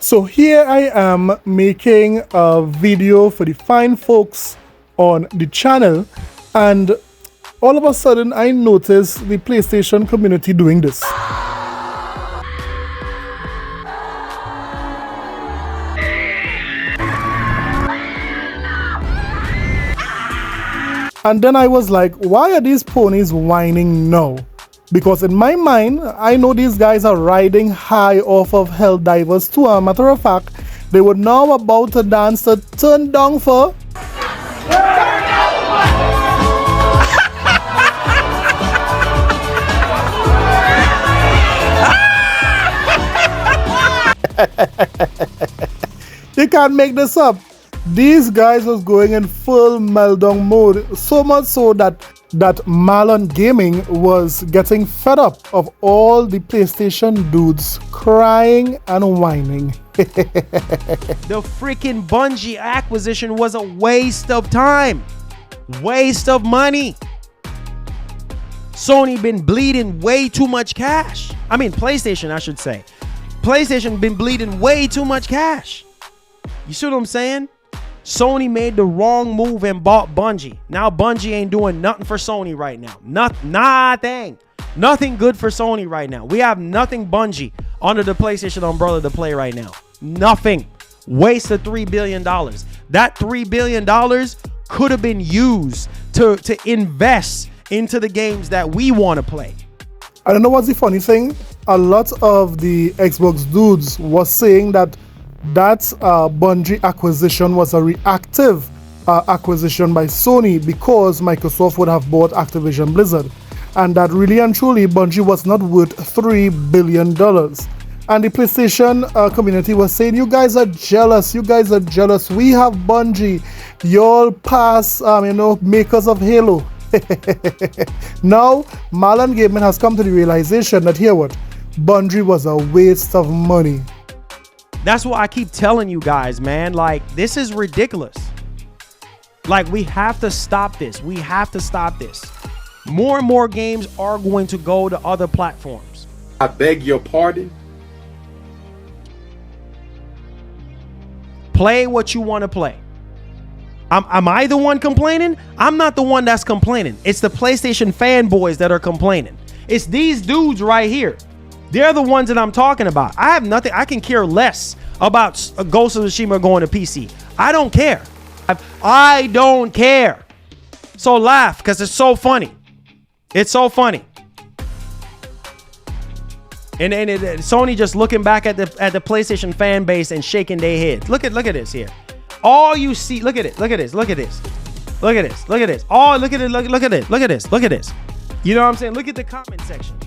So here I am making a video for the fine folks on the channel, and all of a sudden I noticed the PlayStation community doing this. And then I was like, why are these ponies whining now? Because in my mind, I know these guys are riding high off of Helldivers too. As a matter of fact, they were now about to dance to Turn Down For. You can't make this up. These guys was going in full meltdown mode, so much so that Malon Gaming was getting fed up of all the PlayStation dudes crying and whining. The freaking Bungie acquisition was a waste of time, waste of money. Sony been bleeding way too much cash. I mean, PlayStation, I should say. PlayStation been bleeding way too much cash. You see what I'm saying? Sony made the wrong move and bought Bungie. Now Bungie ain't doing nothing for Sony right now. Nothing good for Sony right now. We have nothing Bungie under the PlayStation umbrella to play right now. Nothing. Waste of $3 billion. That $3 billion could have been used to invest into the games that we want to play. I don't know what's the funny thing. A lot of the Xbox dudes was saying that Bungie acquisition was a reactive acquisition by Sony because Microsoft would have bought Activision Blizzard, and that really and truly Bungie was not worth $3 billion. And the PlayStation community was saying, you guys are jealous, we have Bungie, y'all pass makers of Halo. Now Malon Gaming has come to the realization that Bungie was a waste of money. That's what I keep telling you guys, man. Like, this is ridiculous. Like, we have to stop this. We have to stop this. More and more games are going to go to other platforms. I beg your pardon? Play what you want to play. Am I the one complaining? I'm not the one that's complaining. It's the PlayStation fanboys that are complaining. It's these dudes right here. They're the ones that I'm talking about. I have nothing. I can care less about Ghost of Tsushima going to PC. I don't care. I don't care. So laugh because it's so funny. It's so funny. And Sony just looking back at the PlayStation fan base and shaking their heads. Look at this here. All you see, look at it. Look at this. Look at this. Look at this. Look at this. Oh, look at it. Look at this. Look at this. Look at this. You know what I'm saying? Look at the comment section.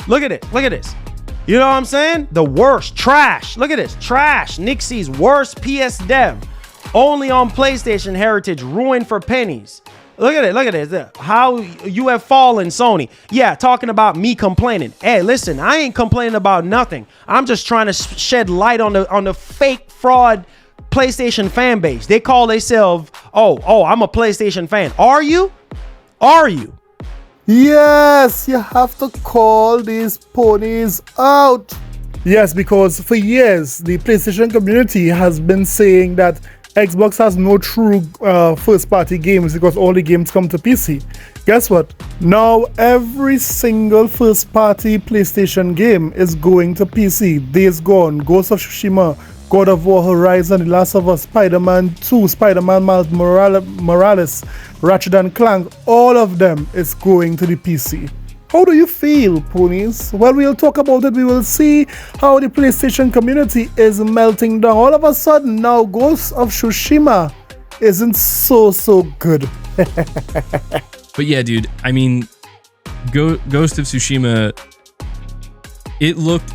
Look at it. Look at this. You know what I'm saying? The worst. Trash. Look at this. Trash. Nixie's worst PS dev. Only on PlayStation Heritage. Ruined for pennies. Look at it. Look at this. How you have fallen, Sony. Yeah, talking about me complaining. Hey, listen, I ain't complaining about nothing. I'm just trying to shed light on the fake fraud PlayStation fan base. They call themselves, oh, I'm a PlayStation fan. Are you? Are you? Yes, you have to call these ponies out. Yes, because for years, the PlayStation community has been saying that Xbox has no true first-party games because all the games come to PC. Guess what? Now every single first-party PlayStation game is going to PC. Days Gone, Ghost of Tsushima, God of War Horizon, The Last of Us, Spider-Man 2, Spider-Man Miles Morales, Ratchet & Clank, all of them is going to the PC. How do you feel, ponies? Well, we'll talk about it. We will see how the PlayStation community is melting down. All of a sudden, now Ghost of Tsushima isn't so good. But yeah, dude, I mean, Ghost of Tsushima, it looked...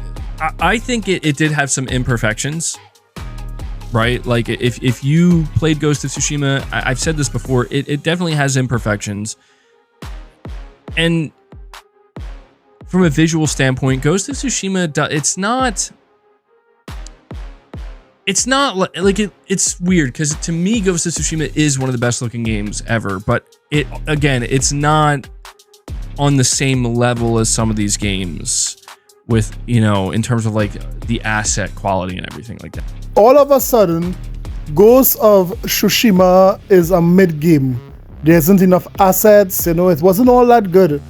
I think it did have some imperfections, right? Like if you played Ghost of Tsushima, I've said this before, it definitely has imperfections. And from a visual standpoint, Ghost of Tsushima, it's weird because to me, Ghost of Tsushima is one of the best looking games ever, but it's not on the same level as some of these games. with, you know, in terms of like the asset quality and everything like that. All of a sudden, Ghost of Tsushima is a mid-game. There isn't enough assets, you know, it wasn't all that good.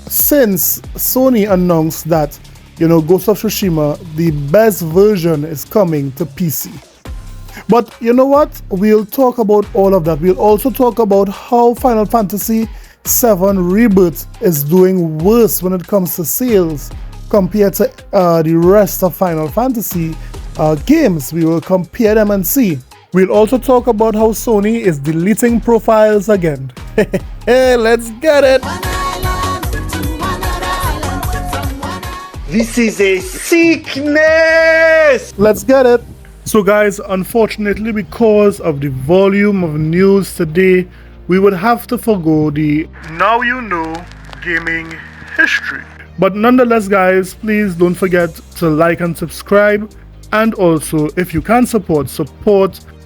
Since Sony announced that, you know, Ghost of Tsushima, the best version is coming to PC. But you know what? We'll talk about all of that. We'll also talk about how Final Fantasy VII Rebirth is doing worse when it comes to sales compared to the rest of Final Fantasy games. We will compare them and see. We'll also talk about how Sony is deleting profiles again. Hey, let's get it! This is a sickness! Let's get it! So guys, unfortunately, because of the volume of news today, we would have to forgo the Now You Know gaming history. But nonetheless, guys, please don't forget to like and subscribe. And also, if you can support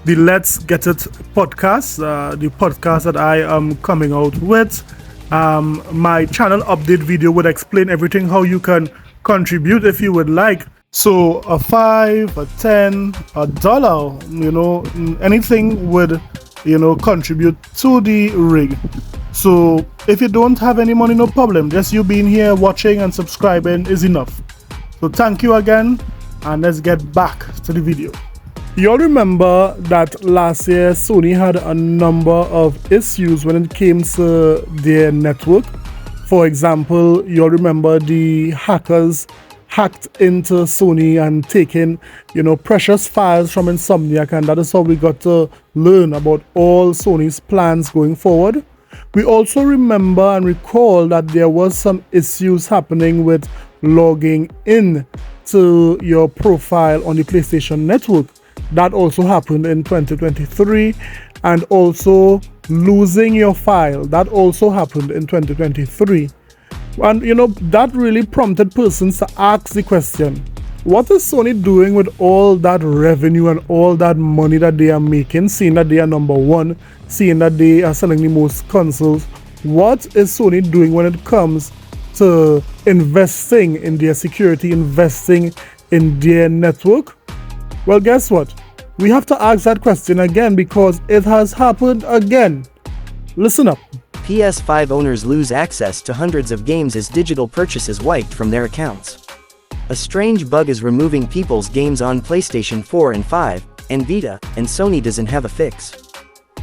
the Let's Get It podcast, the podcast that I am coming out with. My channel update video would explain everything, how you can contribute if you would like. So a $5, a $10, $1, you know, anything would, you know, contribute to the rig. So if you don't have any money, no problem. Just you being here, watching and subscribing is enough. So thank you again, and let's get back to the video. You all remember that last year Sony had a number of issues when it came to their network. For example, you all remember the hackers hacked into Sony and taken, you know, precious files from Insomniac, and that is how we got to learn about all Sony's plans going forward. We also remember and recall that there was some issues happening with logging in to your profile on the PlayStation Network. That also happened in 2023, and also losing your file. That also happened in 2023. And you know, that really prompted persons to ask the question, what is Sony doing with all that revenue and all that money that they are making, seeing that they are number one, seeing that they are selling the most consoles? What is Sony doing when it comes to investing in their security, investing in their network? Well, guess what? We have to ask that question again because it has happened again. Listen up. PS5 owners lose access to hundreds of games as digital purchases wiped from their accounts. A strange bug is removing people's games on PlayStation 4 and 5, and Vita, and Sony doesn't have a fix.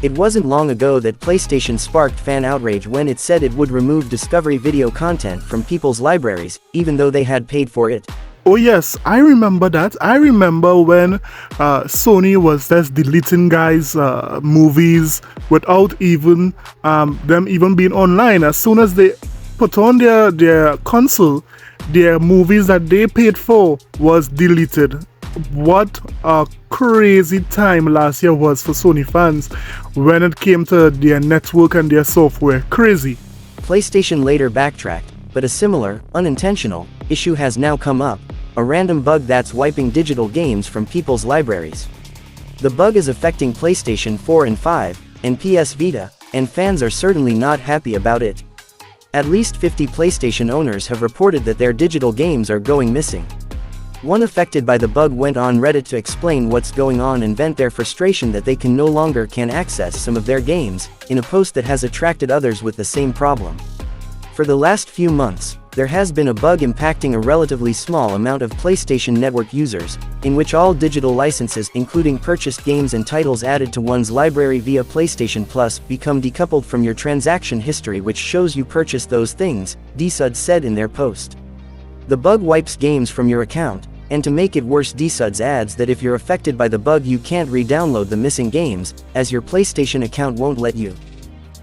It wasn't long ago that PlayStation sparked fan outrage when it said it would remove Discovery video content from people's libraries, even though they had paid for it. Oh yes, I remember that. I remember when Sony was just deleting guys' movies without even them even being online. As soon as they put on their console, their movies that they paid for was deleted. What a crazy time last year was for Sony fans when it came to their network and their software. Crazy. PlayStation later backtracked, but a similar, unintentional, issue has now come up. A random bug that's wiping digital games from people's libraries. The bug is affecting PlayStation 4 and 5, and PS Vita, and fans are certainly not happy about it. At least 50 PlayStation owners have reported that their digital games are going missing. One affected by the bug went on Reddit to explain what's going on and vent their frustration that they no longer can access some of their games, in a post that has attracted others with the same problem. For the last few months, there has been a bug impacting a relatively small amount of PlayStation Network users, in which all digital licenses including purchased games and titles added to one's library via PlayStation Plus become decoupled from your transaction history, which shows you purchased those things, DSUD said in their post. The bug wipes games from your account, and to make it worse, DSUD adds that if you're affected by the bug you can't re-download the missing games, as your PlayStation account won't let you.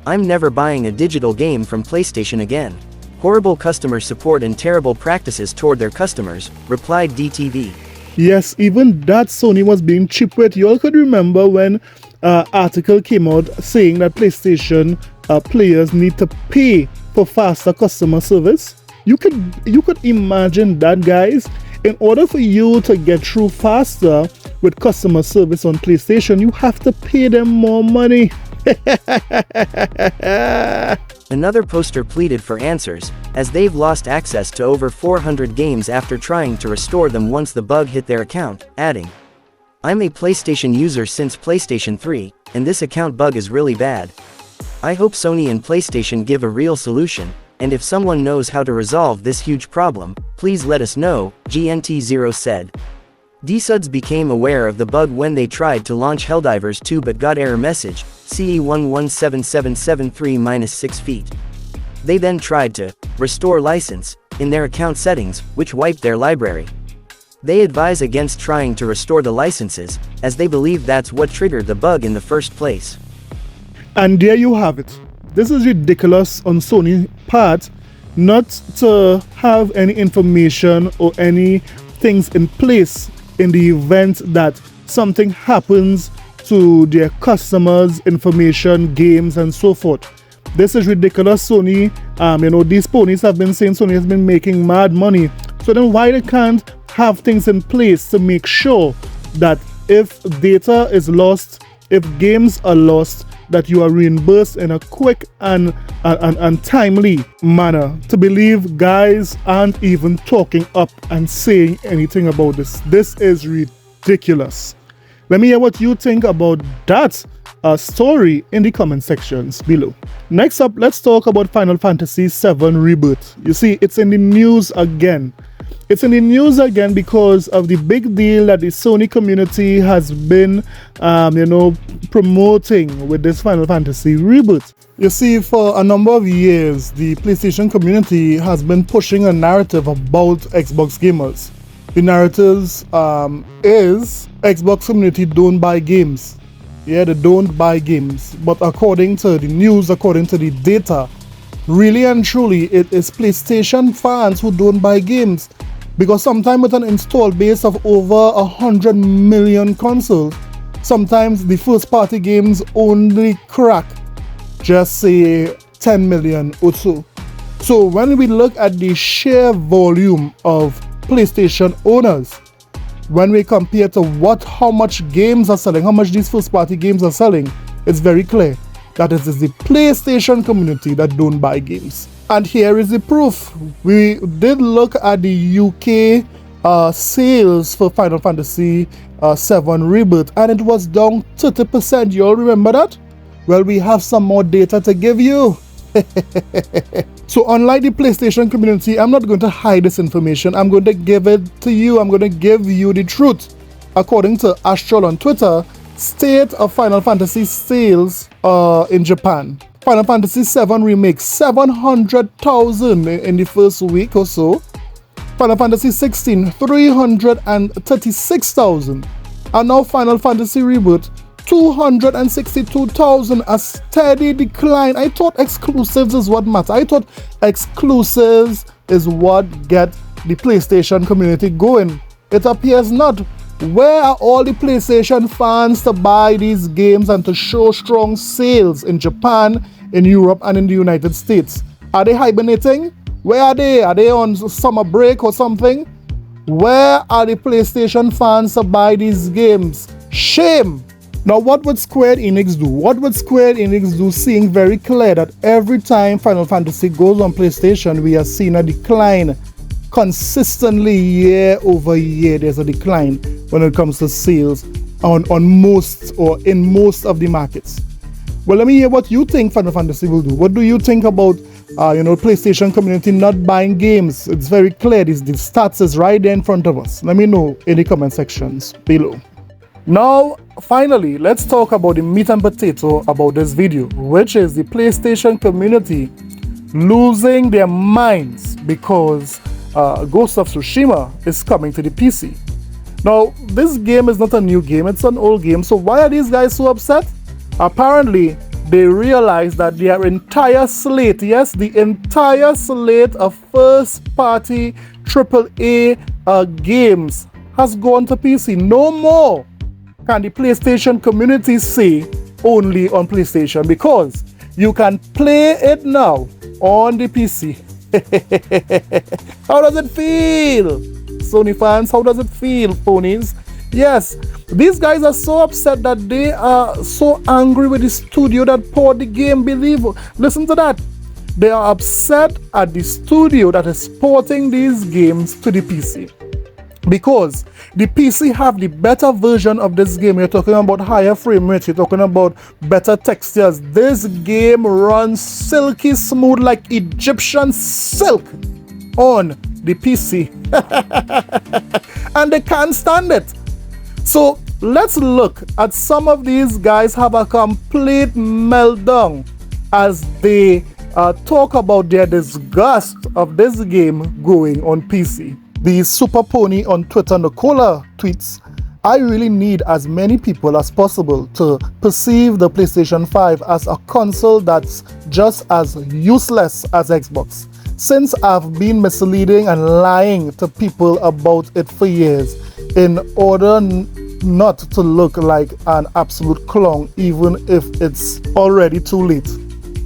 I'm never buying a digital game from PlayStation again. Horrible customer support and terrible practices toward their customers, replied DTV. Yes, even that Sony was being cheap with. You all could remember when an article came out saying that PlayStation players need to pay for faster customer service. You could imagine that, guys. In order for you to get through faster with customer service on PlayStation, you have to pay them more money. Another poster pleaded for answers, as they've lost access to over 400 games after trying to restore them once the bug hit their account, adding, "I'm a PlayStation user since PlayStation 3, and this account bug is really bad. I hope Sony and PlayStation give a real solution, and if someone knows how to resolve this huge problem, please let us know," GNT0 said. DSuds became aware of the bug when they tried to launch Helldivers 2 but got error message, CE117773-6 feet. They then tried to restore license in their account settings, which wiped their library. They advise against trying to restore the licenses, as they believe that's what triggered the bug in the first place. And there you have it. This is ridiculous on Sony's part not to have any information or any things in place in the event that something happens to their customers' information, games, and so forth. This is ridiculous, Sony. These ponies have been saying Sony has been making mad money. So then why they can't have things in place to make sure that if data is lost, if games are lost, that you are reimbursed in a quick and timely manner? To believe guys aren't even talking up and saying anything about this. This is ridiculous. Let me hear what you think about that story in the comment sections below. Next up, let's talk about Final Fantasy VII Rebirth. You see, it's in the news again. It's in the news again because of the big deal that the Sony community has been, promoting with this Final Fantasy Rebirth. You see, for a number of years, the PlayStation community has been pushing a narrative about Xbox gamers. The narrative is Xbox community don't buy games. Yeah, they don't buy games. But according to the news, according to the data, really and truly, it is PlayStation fans who don't buy games. Because sometimes with an install base of over 100 million consoles, sometimes the first party games only crack just say 10 million or so. So when we look at the sheer volume of PlayStation owners, when we compare to how much games are selling, how much these first party games are selling, it's very clear that it is the PlayStation community that don't buy games. And here is the proof. We did look at the UK sales for Final Fantasy VII Rebirth, and it was down 30%. You all remember that? Well, we have some more data to give you. So unlike the PlayStation community, I'm not going to hide this information. I'm going to give it to you. I'm going to give you the truth. According to Astral on Twitter, state of Final Fantasy sales in Japan. Final Fantasy VII Remake, 700,000 in the first week or so. Final Fantasy 16, 336,000. And now Final Fantasy Rebirth, 262,000, a steady decline. I thought exclusives is what matters. I thought exclusives is what get the PlayStation community going. It appears not. Where are all the PlayStation fans to buy these games and to show strong sales in Japan, in Europe, and in the United States? Are they hibernating? Where are they? Are they on summer break or something? Where are the PlayStation fans to buy these games? Shame! Now, what would Square Enix do? What would Square Enix do, seeing very clear that every time Final Fantasy goes on PlayStation, we are seeing a decline consistently year over year? There's a decline when it comes to sales on most or in most of the markets. Well, let me hear what you think Final Fantasy will do. What do you think about PlayStation community not buying games? It's very clear. The stats is right there in front of us. Let me know in the comment sections below. Now, finally, let's talk about the meat and potato about this video, which is the PlayStation community losing their minds because Ghost of Tsushima is coming to the PC. Now, this game is not a new game, it's an old game, so why are these guys so upset? Apparently, they realize that their entire slate, yes, the entire slate of first-party AAA games has gone to PC. No more can the PlayStation community say only on PlayStation, because you can play it now on the PC. How does it feel? Sony fans, how does it feel, ponies? Yes, these guys are so upset that they are so angry with the studio that poured the game. Listen to that. They are upset at the studio that is porting these games to the PC. Because the PC have the better version of this game. You're talking about higher frame rate, you're talking about better textures. This game runs silky smooth like Egyptian silk on the PC. And they can't stand it. So let's look at some of these guys have a complete meltdown as they talk about their disgust of this game going on PC. The Super Pony on Twitter, Nicola, tweets, I really need as many people as possible to perceive the PlayStation 5 as a console that's just as useless as Xbox. Since I've been misleading and lying to people about it for years in order not to look like an absolute clown even if it's already too late.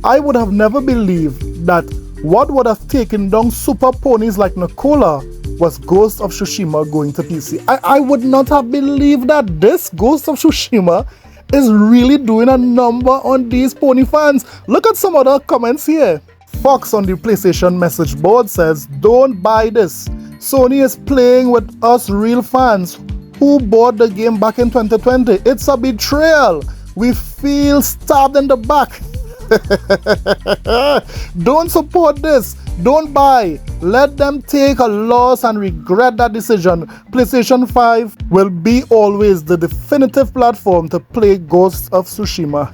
I would have never believed that what would have taken down Super Ponies like Nicola was Ghost of Tsushima going to PC. I would not have believed that this Ghost of Tsushima is really doing a number on these pony fans. Look at some other comments here. Fox on the PlayStation message board says, don't buy this. Sony is playing with us real fans who bought the game back in 2020. It's a betrayal. We feel stabbed in the back. Don't support this. Don't buy. Let them take a loss and regret that decision. PlayStation 5 will be always the definitive platform to play Ghost of Tsushima.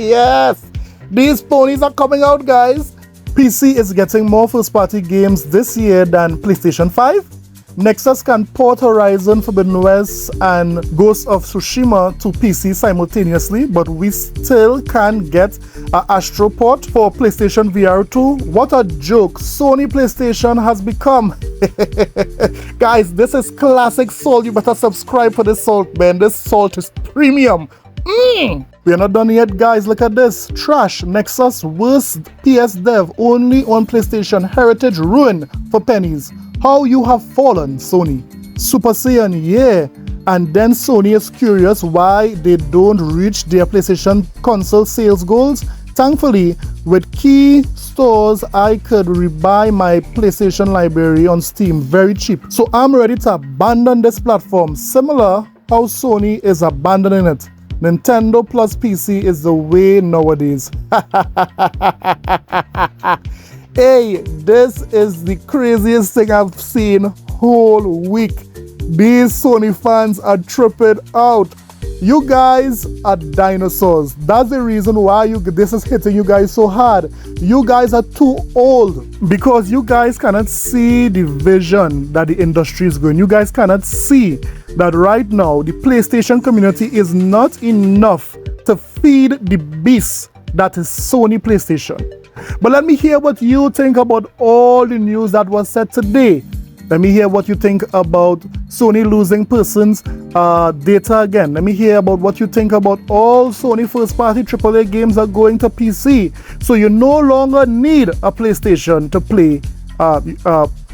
Yes, these ponies are coming out, guys. PC is getting more first-party games this year than PlayStation 5. Nexus can port Horizon Forbidden West and Ghost of Tsushima to PC simultaneously, but we still can't get an Astro port for PlayStation VR 2. What a joke Sony PlayStation has become. Guys, this is classic salt. You better subscribe for this salt, man. This salt is premium. We're not done yet, guys. Look at this. Trash. Nexus worst PS dev only on PlayStation. Heritage ruin for pennies. How you have fallen, Sony. Super Saiyan, yeah. And then Sony is curious why they don't reach their PlayStation console sales goals. Thankfully, with key stores, I could rebuy my PlayStation library on Steam very cheap. So I'm ready to abandon this platform, similar how Sony is abandoning it. Nintendo plus PC is the way nowadays. Hey, this is the craziest thing I've seen whole week. These Sony fans are tripping out. You guys are dinosaurs. That's the reason why this is hitting you guys so hard. You guys are too old because you guys cannot see the vision that the industry is going. You guys cannot see that right now the PlayStation community is not enough to feed the beast that is Sony PlayStation. But let me hear what you think about all the news that was said today. Let me hear what you think about Sony losing persons data again. Let me hear about what you think about all Sony first-party AAA games are going to PC. So you no longer need a PlayStation to play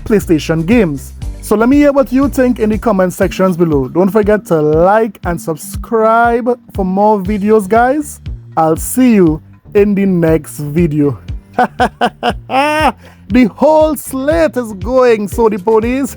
PlayStation games. So let me hear what you think in the comment sections below. Don't forget to like and subscribe for more videos, guys. I'll see you in the next video. The whole slate is going, Sony ponies.